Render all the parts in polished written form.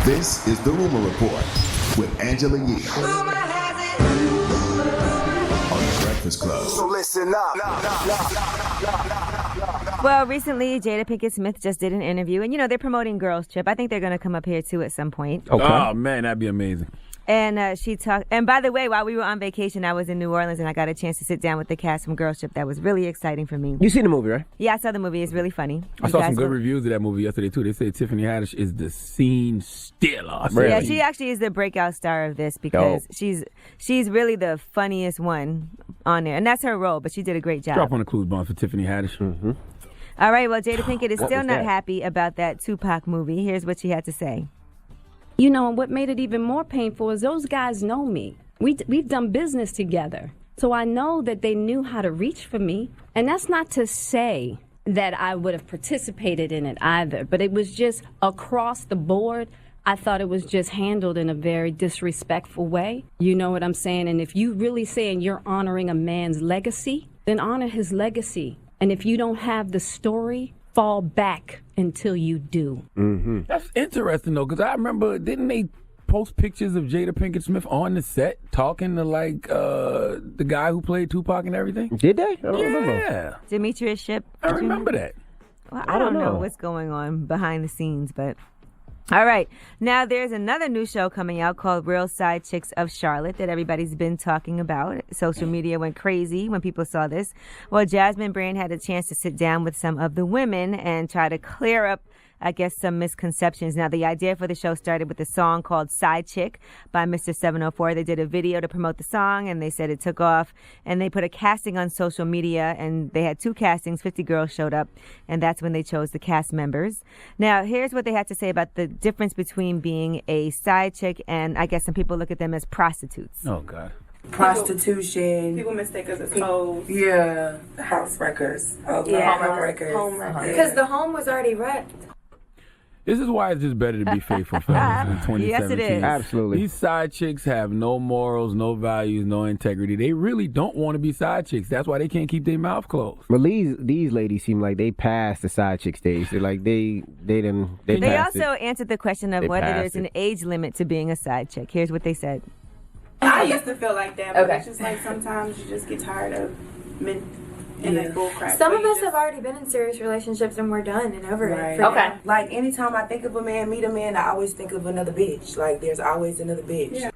This is the Rumor Report with Angela Yee on the Breakfast Club. So listen up. Well, recently, Jada Pinkett Smith just did an interview, and they're promoting Girls Trip. I think they're going to come up here too at some point. Okay. Oh man, that'd be amazing. And she talked. And by the way, while we were on vacation, I was in New Orleans, and I got a chance to sit down with the cast from Girls Trip. That was really exciting for me. You seen the movie, right? Yeah, I saw the movie. It's really funny. I saw some good reviews of that movie yesterday too. They say Tiffany Haddish is the scene stealer. Really? Yeah, she actually is the breakout star of this because she's really the funniest one on there, and that's her role. But she did a great job. Drop on the clues bomb for Tiffany Haddish. Mm-hmm. All right. Well, Jada Pinkett is still not that? happy about that Tupac movie. Here's what she had to say. You know, and what made it even more painful is those guys know me. We've done business together. So I know that they knew how to reach for me. And that's not to say that I would have participated in it either. But it was just across the board. I thought it was just handled in a very disrespectful way. You know what I'm saying? And if you really saying you're honoring a man's legacy, then honor his legacy. And if you don't have the story, fall back until you do. Mm-hmm. That's interesting though, because I remember, didn't they post pictures of Jada Pinkett Smith on the set talking to the guy who played Tupac and everything? Did they? I don't remember. Yeah, Demetrius Shipp. I remember that. Well, I don't know what's going on behind the scenes, but... All right. Now, there's another new show coming out called Real SideChicks of Charlotte that everybody's been talking about. Social media went crazy when people saw this. Well, Jasmine Brand had a chance to sit down with some of the women and try to clear up, I guess, some misconceptions. Now, the idea for the show started with a song called SideChick by Mr. 704. They did a video to promote the song, and they said it took off. And they put a casting on social media, and they had 2 castings. 50 girls showed up, and that's when they chose the cast members. Now, here's what they had to say about the difference between being a side chick and, I guess, some people look at them as prostitutes. Oh, God. Prostitution. People mistake us as hoes. Yeah. House wreckers. Home wreckers. Home wreckers. Because the home was already wrecked. This is why it's just better to be faithful, fellas, in 2017. Yes, it is. Absolutely. These side chicks have no morals, no values, no integrity. They really don't want to be side chicks. That's why they can't keep their mouth closed. Well, these ladies seem like they passed the side chick stage. They're like they also answered the question of whether there's an age limit to being a side chick. Here's what they said. I used to feel like that, but it's just like sometimes you just get tired of men and that bull crap. Some of us have already been in serious relationships and we're done and over it. Okay. Like anytime I think of a man, meet a man, I always think of another bitch. Like there's always another bitch. Yeah.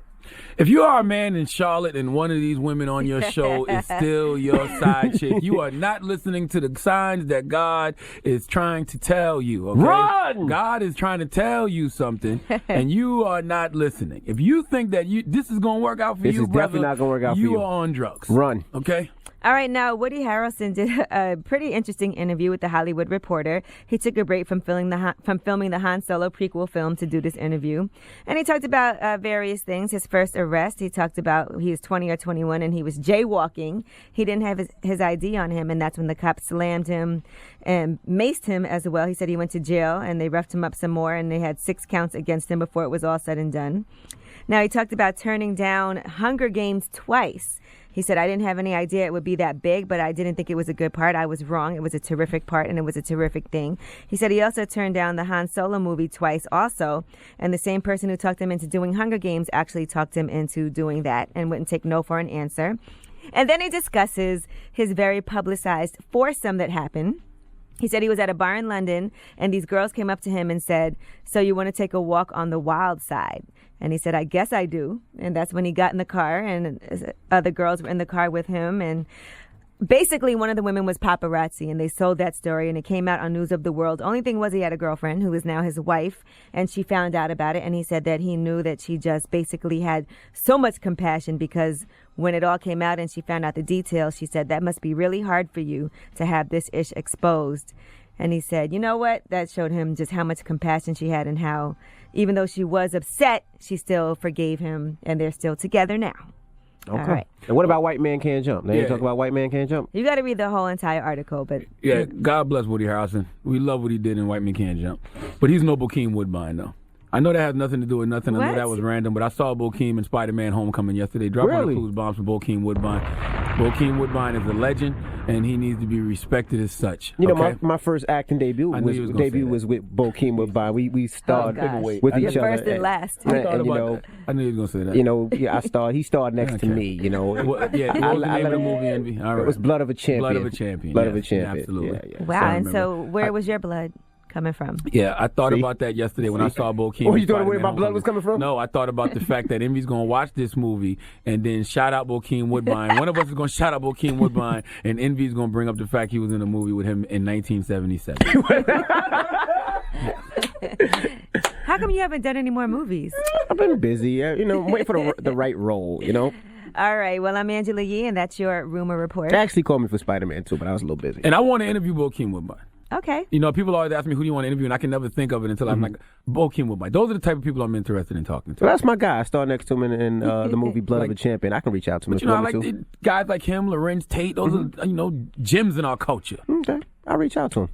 If you are a man in Charlotte and one of these women on your show is still your side chick, you are not listening to the signs that God is trying to tell you. Okay? Run! God is trying to tell you something, and you are not listening. If you think that this is going to work out for This you, is definitely not gonna work out for you. You are on drugs. Run. Okay? All right, now Woody Harrelson did a pretty interesting interview with The Hollywood Reporter. He took a break from filming the Han Solo prequel film to do this interview. And he talked about various things. His first arrest, he talked about he was 20 or 21 and he was jaywalking. He didn't have his ID on him, and that's when the cops slammed him and maced him as well. He said he went to jail, and they roughed him up some more, and they had 6 counts against him before it was all said and done. Now, he talked about turning down Hunger Games twice. He said, I didn't have any idea it would be that big, but I didn't think it was a good part. I was wrong. It was a terrific part, and it was a terrific thing. He said he also turned down the Han Solo movie twice also, and the same person who talked him into doing Hunger Games actually talked him into doing that and wouldn't take no for an answer. And then he discusses his very publicized foursome that happened. He said he was at a bar in London, and these girls came up to him and said, so you want to take a walk on the wild side? And he said, I guess I do. And that's when he got in the car, and other girls were in the car with him. And basically, one of the women was paparazzi, and they sold that story, and it came out on News of the World. Only thing was he had a girlfriend who is now his wife, and she found out about it. And he said that he knew that she just basically had so much compassion because when it all came out and she found out the details, she said, that must be really hard for you to have this ish exposed. And he said, you know what? That showed him just how much compassion she had and how, even though she was upset, she still forgave him, and they're still together now. Okay. All right. And what about White Man Can't Jump? They didn't talk about White Man Can't Jump? You got to read the whole entire article, but... Yeah, God bless Woody Harrelson. We love what he did in White Man Can't Jump. But he's no Bokeem Woodbine, though. I know that has nothing to do with nothing. I know that was random, but I saw Bokeem in Spider-Man Homecoming yesterday. Dropping the clues bombs from Bokeem Woodbine. Bokeem Woodbine is a legend, and he needs to be respected as such. You know, okay? my first acting debut was with Bokeem Woodbine. We starred with each other. First and last. I thought about that. I knew you were going to say that. You know, I starred. He starred next to me. You know, what was the name of the movie, Envy? All right. It was Blood of a Champion. Blood of a Champion. Blood of a Champion. Absolutely. Yeah. Wow. And so, where was your blood coming from? Yeah, I thought about that yesterday when I saw Bokeem. Oh, you thought where my blood was coming from? No, I thought about the fact that Envy's going to watch this movie and then shout out Bokeem Woodbine. One of us is going to shout out Bokeem Woodbine, and Envy's going to bring up the fact he was in a movie with him in 1977. How come you haven't done any more movies? I've been busy. You know, I'm waiting for the right role, you know? All right. Well, I'm Angela Yee, and that's your rumor report. They actually called me for Spider-Man, too, but I was a little busy. And I want to interview Bokeem Woodbine. Okay. You know, people always ask me, who do you want to interview? And I can never think of it until I'm like, Bokeem Woodbine. Those are the type of people I'm interested in talking to. Well, that's my guy. I starred next to him in the movie Blood of a Champion. I can reach out to him if you know, you I want like me to. guys like him, Lorenz Tate. Those are, gems in our culture. Okay. I'll reach out to him.